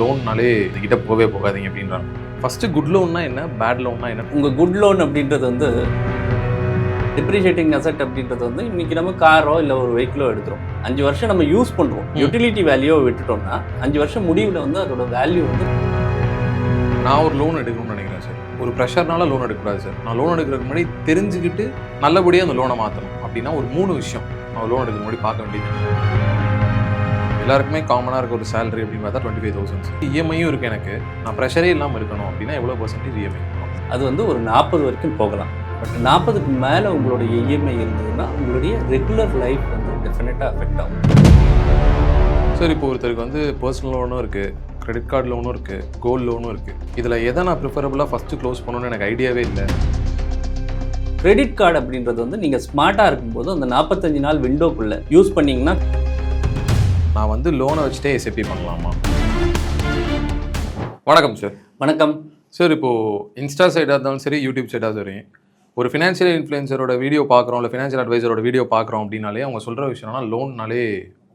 லோன்னாலே இதுகிட்ட போகவே போகாதீங்க அப்படின்றாங்க. ஃபர்ஸ்ட் குட் லோன்னா என்ன, பேட் லோன்னா என்ன? உங்கள் குட் லோன் அப்படின்றது வந்து டிப்ரிஷியேட்டிங் அசெட் அப்படின்றது வந்து இன்றைக்கி நம்ம காரோ இல்லை ஒரு வெஹிக்கிளோ எடுக்கிறோம், 5 வருஷம் நம்ம யூஸ் பண்ணுறோம், யூட்டிலிட்டி வேல்யூவை விட்டுட்டோம்னா 5 வருஷம் முடிவில் வந்து அதோட வேல்யூ வந்து. நான் ஒரு லோன் எடுக்கணும்னு நினைக்கிறேன் சார். ஒரு ப்ரெஷர்னால லோன் எடுக்கக்கூடாது சார். நான் லோன் எடுக்கிறதுக்கு முன்னாடி தெரிஞ்சுக்கிட்டு நல்லபடியாக அந்த லோனை மாற்றணும். அப்படின்னா ஒரு 3 விஷயம் நான் லோன் எடுக்க முன்னாடி பார்க்க வேண்டியது. எல்லாருக்குமே காமனாக இருக்க ஒரு சேலரி அப்படின்னு பார்த்தா 25,000. இஎம்ஐயும் இருக்குது எனக்கு. நான் ப்ரெஷரே இல்லாமல் இருக்கணும் அப்படின்னா எவ்வளோ பர்சன்டேஜ் இஎம்ஐ? அது வந்து ஒரு 40 வரைக்கும் போகலாம். பட் 40க்கு மேலே உங்களுடைய இஎம்ஐ இருந்ததுன்னா உங்களுடைய ரெகுலர் லைஃப் வந்து டெஃபினட்டாக அஃபெக்ட் ஆகும். சார் இப்போ ஒருத்தருக்கு வந்து பர்சனல் லோனும் இருக்குது, கிரெடிட் கார்டு லோனும் இருக்குது, கோல்டு லோனும் இருக்குது. இதில் எதை நான் ப்ரிஃபரபுளாக ஃபஸ்ட்டு க்ளோஸ் பண்ணணும்னு எனக்கு ஐடியாவே இல்லை. கிரெடிட் கார்டு அப்படின்றது வந்து நீங்கள் ஸ்மார்ட்டாக இருக்கும்போது அந்த 45 நாள் விண்டோக்குள்ளே யூஸ் பண்ணிங்கன்னா நான் வந்து லோனை வச்சுட்டே எஸ்ஐபி பண்ணலாமா? வணக்கம் சார். வணக்கம் சார். இப்போது இன்ஸ்டா சைடாக இருந்தாலும் சரி, யூடியூப் சைடாக சரி, ஒரு ஃபினான்ஷியல் இன்ஃப்ளூயன்சரோட வீடியோ பார்க்குறோம், இல்லை ஃபினான்ஷியல் அட்வைசரோட வீடியோ பார்க்குறோம் அப்படின்னாலே அவங்க சொல்கிற விஷயம்னா லோன்னாலே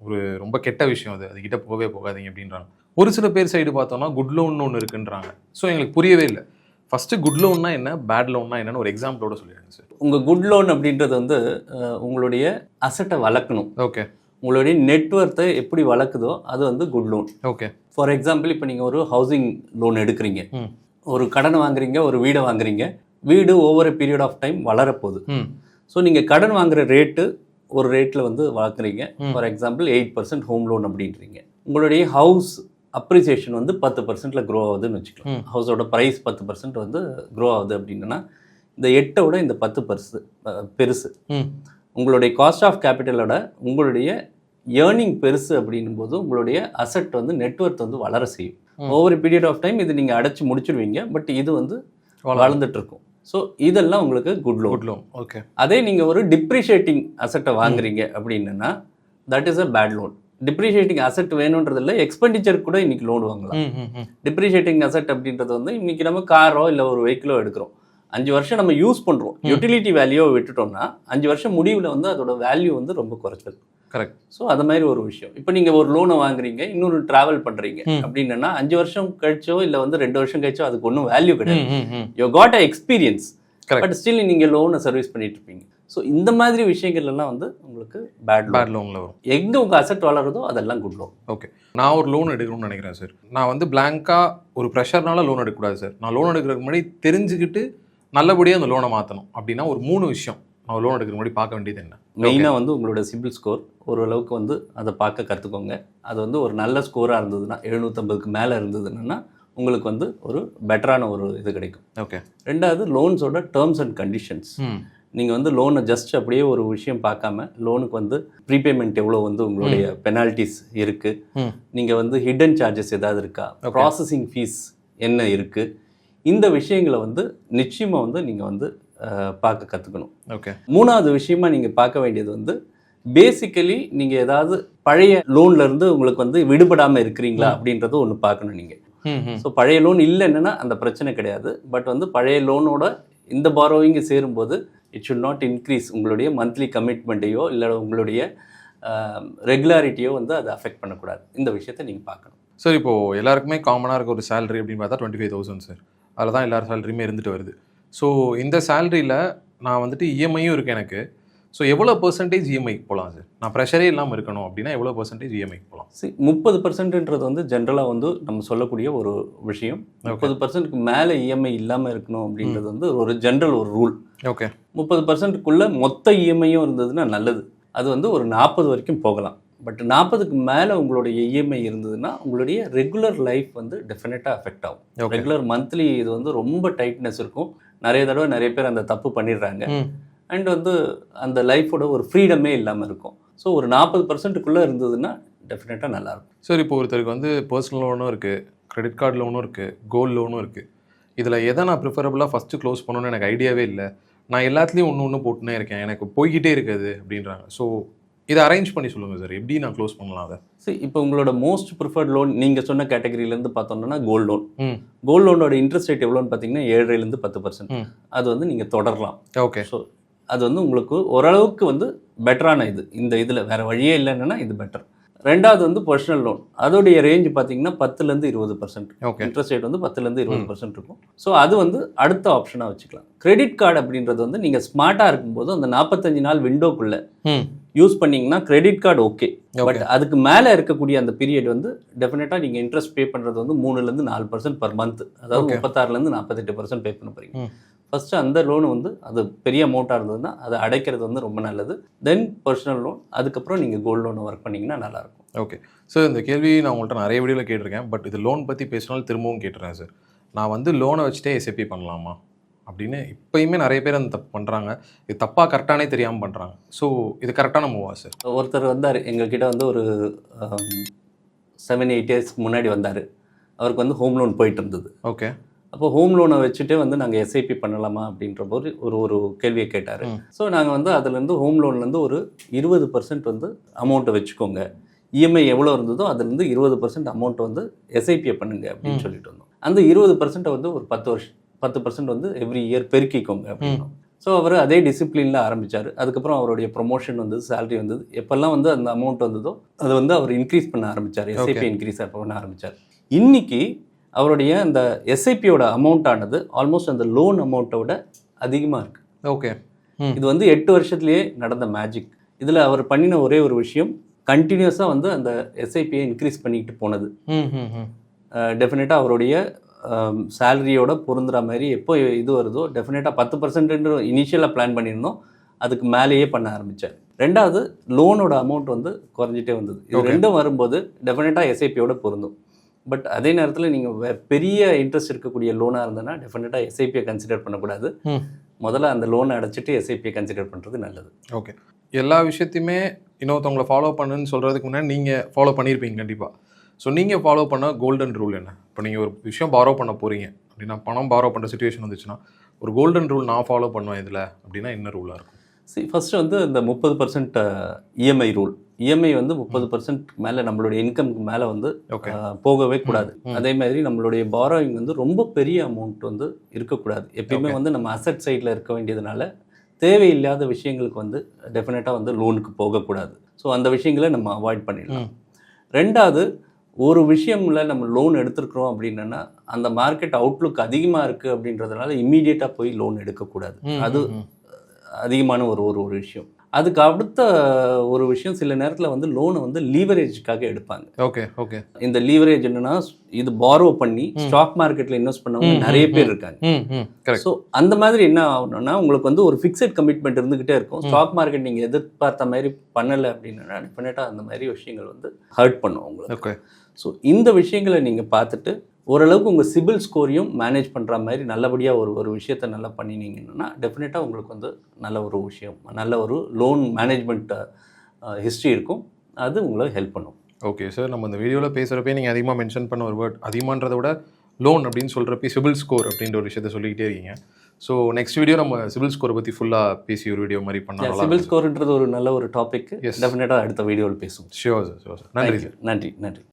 ஒரு ரொம்ப கெட்ட விஷயம், அதுக்கிட்ட போகவே போகாதீங்க அப்படின்றாங்க. ஒரு சில பேர் சைடு பார்த்தோம்னா குட் லோன்னு ஒன்று இருக்குன்றாங்க. ஸோ எங்களுக்கு புரியவே இல்லை. ஃபஸ்ட்டு குட் லோன்னா என்ன, பேட் லோன்னா என்னன்னு ஒரு எக்ஸாம்பிளோட சொல்லிடுங்க சார். உங்கள் குட் லோன் அப்படின்றது வந்து உங்களுடைய அசட்டை வளர்க்கணும். ஓகே. உங்களுடைய நெட்வொர்த்தை எப்படி வளர்க்குதோ அது வந்து good loan. Okay. For example இப்போ நீங்கள் ஒரு ஹவுசிங் லோன் எடுக்கிறீங்க, ஒரு கடன் வாங்குறீங்க, ஒரு வீடை வாங்குறீங்க. வீடு ஓவர் பீரியட் ஆஃப் டைம் வளரப்போகுது. ஸோ நீங்கள் கடன் வாங்குற ரேட்டு ஒரு ரேட்டில் வந்து வளர்க்குறீங்க. ஃபார் எக்ஸாம்பிள் 8% ஹோம் லோன் அப்படின்றீங்க. உங்களுடைய ஹவுஸ் அப்ரிசியேஷன் வந்து 10%ல் க்ரோ ஆகுதுன்னு வச்சுக்கலாம். ஹவுஸோட ப்ரைஸ் 10% வந்து க்ரோ ஆகுது அப்படின்னா இந்த 8ஓட இந்த 10 பெருசு. உங்களுடைய காஸ்ட் ஆஃப் கேபிட்டலோட உங்களுடைய ஏர்னிங் பெருசு அப்படின்னும் போது உங்களுடைய அசெட் வந்து நெட்வொர்த் வந்து வளர செய்யும். ஓவர் பீரியட் ஆஃப் டைம் இது நீங்கள் அடைச்சி முடிச்சிடுவீங்க. பட் இது வந்து வளர்ந்துட்டு இருக்கும். ஸோ இதெல்லாம் உங்களுக்கு குட் லோன். ஓகே. அதே நீங்கள் ஒரு டிப்ரிஷியேட்டிங் அசெட்டை வாங்குறீங்க அப்படின்னா that is a bad loan. Depreciating asset வேணுன்றது இல்லை, எக்ஸ்பெண்டிச்சர் கூட இன்னைக்கு லோன் வாங்கலாம். டிப்ரிஷியேட்டிங் அசெட் அப்படின்றது வந்து இன்னைக்கு நம்ம காரோ இல்லை ஒரு வெஹிக்கிளோ எடுக்கிறோம், 5 வருஷம் நம்ம யூஸ் பண்ணுறோம், யூட்டிலிட்டி வேல்யூவை விட்டுட்டோம்னா 5 வருஷம் முடிவில் வந்து அதோட வேல்யூ வந்து ரொம்ப குறைச்சது. கரெக்ட். ஸோ அது மாதிரி ஒரு விஷயம். இப்போ நீங்கள் ஒரு லோனை வாங்குறீங்க, இன்னொரு ட்ராவல் பண்ணுறீங்க அப்படின்னா 5 வருஷம் கழிச்சோ இல்லை வந்து 2 வருஷம் கழிச்சோ அதுக்கு ஒன்றும் வேல்யூ கிடையாது. You got a experience, but still நீங்கள் லோனை சர்வீஸ் பண்ணிட்டு இருப்பீங்க. ஸோ இந்த மாதிரி விஷயங்கள்லாம் வந்து உங்களுக்கு பேட் லோனில் வரும். எங்கே உங்கள் அசெட் வளருதோ அதெல்லாம் குட் லோன். ஓகே. நான் ஒரு லோன் எடுக்கணும்னு நினைக்கிறேன் சார். நான் வந்து பிளாங்காக ஒரு ப்ரெஷர்னால லோன் எடுக்கக்கூடாது சார். நான் லோன் எடுக்கிறதுக்கு முன்னாடி தெரிஞ்சுக்கிட்டு நல்லபடியாக அந்த லோனை மாற்றணும். அப்படின்னா ஒரு 3 விஷயம் நான் லோன் எடுக்கிற முன்னாடி பார்க்க வேண்டியது என்ன? மெயினாக வந்து உங்களோட சிபில் ஸ்கோர் ஓரளவுக்கு வந்து அதை பார்க்க கற்றுக்கோங்க. அது வந்து ஒரு நல்ல ஸ்கோராக இருந்ததுன்னா 750க்கு மேலே இருந்ததுன்னா உங்களுக்கு வந்து ஒரு பெட்டரான ஒரு இது கிடைக்கும். ஓகே. 2வது லோன்ஸோட டேர்ம்ஸ் அண்ட் கண்டிஷன்ஸ். நீங்கள் வந்து லோனை ஜஸ்ட் அப்படியே ஒரு விஷயம் பார்க்காம லோனுக்கு வந்து ப்ரீபேமெண்ட் எவ்வளோ வந்து உங்களுடைய பெனால்ட்டிஸ் இருக்குது, நீங்கள் வந்து ஹிடன் சார்ஜஸ் ஏதாவது இருக்கா, ப்ராசஸிங் ஃபீஸ் என்ன இருக்குது, இந்த விஷயங்களை வந்து நிச்சயமாக வந்து நீங்கள் வந்து பார்க்க கற்றுக்கணும். ஓகே. 3வது விஷயமா நீங்கள் பார்க்க வேண்டியது வந்து பேசிக்கலி நீங்கள் ஏதாவது பழைய லோன்லேருந்து உங்களுக்கு வந்து விடுபடாமல் இருக்கிறீங்களா அப்படின்றத ஒன்று பார்க்கணும் நீங்கள். ஸோ பழைய லோன் இல்லைன்னா அந்த பிரச்சனை கிடையாது. பட் வந்து பழைய லோனோட இந்த பாரோவிங்க சேரும்போது இட் ஷுட் நாட் இன்க்ரீஸ் உங்களுடைய மந்த்லி கமிட்மெண்ட்டையோ இல்லை உங்களுடைய ரெகுலாரிட்டியோ வந்து அதை அஃபெக்ட் பண்ணக்கூடாது. இந்த விஷயத்தை நீங்கள் பார்க்கணும். சார் இப்போது எல்லாருக்குமே காமனாக இருக்க ஒரு சேலரி அப்படின்னு பார்த்தா 25,000 சார். அதில் தான் எல்லார் சேலரியுமே இருந்துட்டு வருது. ஸோ இந்த சேலரியில் நான் வந்துட்டு இஎம்ஐயும் இருக்குது எனக்கு. ஸோ எவ்வளோ பர்சன்டேஜ் இஎம்ஐக்கு போகலாம் சார்? நான் ப்ரெஷரே இல்லாமல் இருக்கணும் அப்படின்னா எவ்வளோ பர்சன்டேஜ் இஎம்ஐக்கு போகலாம்? 30%ன்றது வந்து ஜென்ரலாக வந்து நம்ம சொல்லக்கூடிய ஒரு விஷயம். 30%க்கு மேலே இஎம்ஐ இல்லாமல் இருக்கணும் அப்படின்றது வந்து ஒரு ஜென்ரல் ஒரு ரூல். ஓகே. 30%க்குள்ளே மொத்த இஎம்ஐயும் இருந்ததுன்னா நல்லது. அது வந்து ஒரு 40 வரைக்கும் போகலாம். பட் 40க்கு மேலே உங்களுடைய இஎம்ஐ இருந்ததுன்னா உங்களுடைய ரெகுலர் லைஃப் வந்து டெஃபினட்டாக அஃபெக்ட் ஆகும். ரெகுலர் மந்த்லி இது வந்து ரொம்ப டைட்னஸ் இருக்கும். நிறைய தடவை நிறைய பேர் அந்த தப்பு பண்ணிடுறாங்க. அண்ட் வந்து அந்த லைஃபோட ஒரு ஃப்ரீடமே இல்லாமல் இருக்கும். ஸோ ஒரு 40%க்குள்ளே இருந்ததுன்னா டெஃபினட்டாக நல்லாயிருக்கும். சார் இப்போ ஒருத்தருக்கு வந்து பர்சனல் லோனும் இருக்குது, கிரெடிட் கார்டு லோனும் இருக்குது, கோல்டு லோனும் இருக்குது. இதில் எதை நான் ப்ரிஃபரபுளாக ஃபஸ்ட்டு க்ளோஸ் பண்ணணும்னு எனக்கு ஐடியாவே இல்லை. நான் எல்லாத்துலேயும் ஒன்று போட்டுனே இருக்கேன், எனக்கு போய்கிட்டே இருக்குது அப்படின்றாங்க. ஸோ இதை அரேஞ்ச் பண்ணி சொல்லுங்கள் சார், எப்படி நான் க்ளோஸ் பண்ணலாம் அதை? சரி, இப்போ உங்களோட மோஸ்ட் ப்ரிஃபர்ட் லோன் நீங்கள் சொன்ன கேட்டகரியிலேருந்து பார்த்தோம்னா கோல்டு லோன். கோல்டு லோனோட இன்ட்ரெஸ்ட் ரேட் எவ்வளோன்னு பார்த்தீங்கன்னா 7.5% 10%. அது வந்து நீங்கள் தொடரலாம். ஓகே. ஸோ அது வந்து உங்களுக்கு ஓரளவுக்கு வந்து பெட்டரான இது. இந்த இதில் வேறு வழியே இல்லைன்னா இது பெட்டர். ரெண்டாவது வந்து பர்சனல் லோன், அதோடைய ரேஞ்ச் பார்த்தீங்கன்னா 10லேருந்து 20%. ஓகே. இன்ட்ரெஸ்ட் ரேட் வந்து 10லேருந்து 20% இருக்கும். ஸோ அது வந்து அடுத்த ஆப்ஷனாக வச்சுக்கலாம். கிரெடிட் கார்டு அப்படின்றது வந்து நீங்கள் ஸ்மார்ட்டாக இருக்கும்போது அந்த 45 நாள் விண்டோக்குள்ளே யூஸ் பண்ணிங்கன்னா கிரெடிட் கார்டு ஓகே. பட் அதுக்கு மேலே இருக்கக்கூடிய அந்த பீரியட் வந்து டெஃபினட்டாக நீங்கள் இன்ட்ரெஸ்ட் பே பண்ணுறது வந்து 3லேருந்து 4% பர் மந்த், அதாவது 36லேருந்து 48% பே பண்ண போகிறீங்க. ஃபஸ்ட்டு அந்த லோன் வந்து அது பெரிய அமௌண்ட்டாக இருந்ததுன்னா அதை அடைக்கிறது வந்து ரொம்ப நல்லது. தென் பர்சனல் லோன், அதுக்கப்புறம் நீங்கள் கோல்டு லோன் ஒர்க் பண்ணிங்கன்னா நல்லாயிருக்கும். ஓகே சார், இந்த கேள்வி நான் உங்கள்கிட்ட நிறைய வீடியோவில் கேட்டிருக்கேன். பட் இது லோன் பற்றி பேசினாலும் திரும்பவும் கேட்டுறேன் சார். நான் வந்து லோனை வச்சுட்டே எஸ்ஐபி பண்ணலாமா அப்படின்னு இப்போயுமே நிறைய பேர் அந்த தப்பு பண்ணுறாங்க. இது தப்பாக கரெக்டானே தெரியாமல் பண்ணுறாங்க. ஸோ இது கரெக்டான மூவா சார்? ஒருத்தர் வந்தார் எங்ககிட்ட வந்து ஒரு 7-8 இயர்ஸ்க்கு முன்னாடி வந்தார். அவருக்கு வந்து ஹோம் லோன் போயிட்டு இருந்தது. ஓகே. அப்போ ஹோம் லோனை வச்சுட்டே வந்து நாங்கள் எஸ்ஐபி பண்ணலாமா அப்படின்ற போது ஒரு கேள்வியை கேட்டார். ஸோ நாங்கள் வந்து அதுலேருந்து ஹோம் லோன்லேருந்து ஒரு 20% வந்து அமௌண்ட்டை வச்சுக்கோங்க, இஎம்ஐ எவ்வளோ இருந்ததோ அதுலேருந்து 20% அமௌண்ட்டை வந்து எஸ்ஐபியை பண்ணுங்க அப்படின்னு சொல்லிட்டு வந்தோம். அந்த 20% வந்து ஒரு 10% வந்து எவ்ரி இயர் பெருக்கிக்கோங்க அப்படின்னோம். ஸோ அவர் அதே டிசிப்ளினில் ஆரம்பித்தார். அதுக்கப்புறம் அவருடைய ப்ரொமோஷன் வந்தது, சேலரி வந்தது. எப்போல்லாம் வந்து அந்த அமௌண்ட் வந்ததோ அதை வந்து அவர் இன்க்ரீஸ் பண்ண ஆரம்பித்தார், எஸ்ஐபி இன்க்ரீஸ் பண்ண ஆரம்பித்தார். இன்றைக்கி அவருடைய அந்த எஸ்ஐபியோட அமௌண்ட் ஆனது ஆல்மோஸ்ட் அந்த லோன் அமௌண்ட்டோட அதிகமாக இருக்குது. ஓகே. இது வந்து 8 வருஷத்துலேயே நடந்த மேஜிக். இதில் அவர் பண்ணின ஒரே ஒரு விஷயம், கண்டினியூஸாக வந்து அந்த எஸ்ஐபியை இன்க்ரீஸ் பண்ணிக்கிட்டு போனது. டெஃபினட்டாக அவருடைய சேலரியோட பொருந்துற மாதிரி எப்போ இது வருதோ டெஃபினட்டாக 10% இனிஷியலாக பிளான் பண்ணியிருந்தோம், அதுக்கு மேலேயே பண்ண ஆரம்பித்தார். ரெண்டாவது லோனோட அமௌண்ட் வந்து குறைஞ்சிட்டே வந்தது. இது ரெண்டும் வரும்போது டெஃபினட்டாக எஸ்ஐபியோட பொருந்தும். பட் அதே நேரத்தில் நீங்கள் பெரிய இன்ட்ரெஸ்ட் இருக்கக்கூடிய லோனாக இருந்ததுன்னா டெஃபினட்டாக எஸ்ஐபியை கன்சிடர் பண்ணக்கூடாது. முதல்ல அந்த லோனை அடைச்சிட்டு எஸ்ஐபியை கன்சிடர் பண்ணுறது நல்லது. ஓகே. எல்லா விஷயத்தையுமே இன்னொருத்தவங்களை ஃபாலோ பண்ணுன்னு சொல்கிறதுக்கு முன்னாடி நீங்கள் ஃபாலோ பண்ணியிருப்பீங்க கண்டிப்பாக. ஸோ நீங்கள் ஃபாலோ பண்ண கோல்டன் ரூல் என்ன? இப்போ நீங்கள் ஒரு விஷயம் பாரோ பண்ண போகிறீங்க அப்படின்னா, பணம் பாரோ பண்ணுற சுச்சுவேஷன் வந்துச்சுன்னா ஒரு கோல்டன் ரூல் நான் ஃபாலோ பண்ணுவேன் இதில் அப்படின்னா என்ன ரூலாக இருக்கும்? ஃபஸ்ட்டு வந்து இந்த 30% இஎம்ஐ ரூல். இஎம்ஐ வந்து 30% மேலே நம்மளுடைய இன்கம்க்கு மேலே வந்து போகவே கூடாது. அதே மாதிரி நம்மளுடைய பாரோயிங் வந்து ரொம்ப பெரிய அமௌண்ட் வந்து இருக்கக்கூடாது. எப்பயுமே வந்து நம்ம அசட் சைடில் இருக்க வேண்டியதுனால தேவையில்லாத விஷயங்களுக்கு வந்து டெஃபினட்டாக வந்து லோனுக்கு போகக்கூடாது. ஸோ அந்த விஷயங்களை நம்ம அவாய்ட் பண்ணிடலாம். ரெண்டாவது, ஒரு விஷயம்ல நம்ம லோன் எடுத்துருக்குறோம் அப்படின்னா அந்த மார்க்கெட் அவுட்லுக் அதிகமாக இருக்குது அப்படின்றதுனால இம்மீடியட்டாக போய் லோன் எடுக்கக்கூடாது. அது அதிகமான ஒரு விஷயம். அதுக்கு அடுத்த ஒரு விஷயம், சில நேரத்தில் வந்து லோனை வந்து லீவரேஜுக்காக எடுப்பாங்க. Okay okay. இந்த லீவரேஜ் என்னன்னா, இது பாரோ பண்ணி ஸ்டாக் மார்க்கெட்டில் இன்வெஸ்ட் பண்ணவங்க நிறைய பேர் இருக்காங்க. ஸோ அந்த மாதிரி என்ன ஆகணும்னா, உங்களுக்கு வந்து ஒரு ஃபிக்ஸட் கமிட்மெண்ட் இருந்துகிட்டே இருக்கும். ஸ்டாக் மார்க்கெட் நீங்கள் எதிர்பார்த்த மாதிரி பண்ணலை அப்படின்னா டெஃபினட்டாக அந்த மாதிரி விஷயங்கள் வந்து ஹர்ட் பண்ணும் உங்களுக்கு. ஸோ இந்த விஷயங்களை நீங்கள் பார்த்துட்டு ஓரளவுக்கு உங்கள் சிபில் ஸ்கோரையும் மேனேஜ் பண்ணுற மாதிரி நல்லபடியாக ஒரு விஷயத்தை நல்லா பண்ணினீங்கன்னா டெஃபினட்டாக உங்களுக்கு வந்து நல்ல ஒரு விஷயம், நல்ல ஒரு லோன் மேனேஜ்மெண்ட் ஹிஸ்ட்ரி இருக்கும். அது உங்களுக்கு ஹெல்ப் பண்ணும். ஓகே சார், நம்ம இந்த வீடியோவில் பேசுகிறப்பே நீங்கள் அதிகமாக மென்ஷன் பண்ண ஒரு வேர்ட், அதிகமானதை விட லோன் அப்படின்னு சொல்கிறப்ப சிபில் ஸ்கோர் அப்படின்ற ஒரு விஷயத்தை சொல்லிக்கிட்டே இருக்கீங்க. ஸோ நெக்ஸ்ட் வீடியோ நம்ம சிபில் ஸ்கோரை பற்றி ஃபுல்லாக பேசி ஒரு வீடியோ மாதிரி பண்ணலாம். சிபில் ஸ்கோர்ன்றது ஒரு நல்ல ஒரு டாபிக். டெஃபினட்டாக அடுத்த வீடியோவில் பேசுவோம். Sure sir, sure sir. நன்றி சார். நன்றி.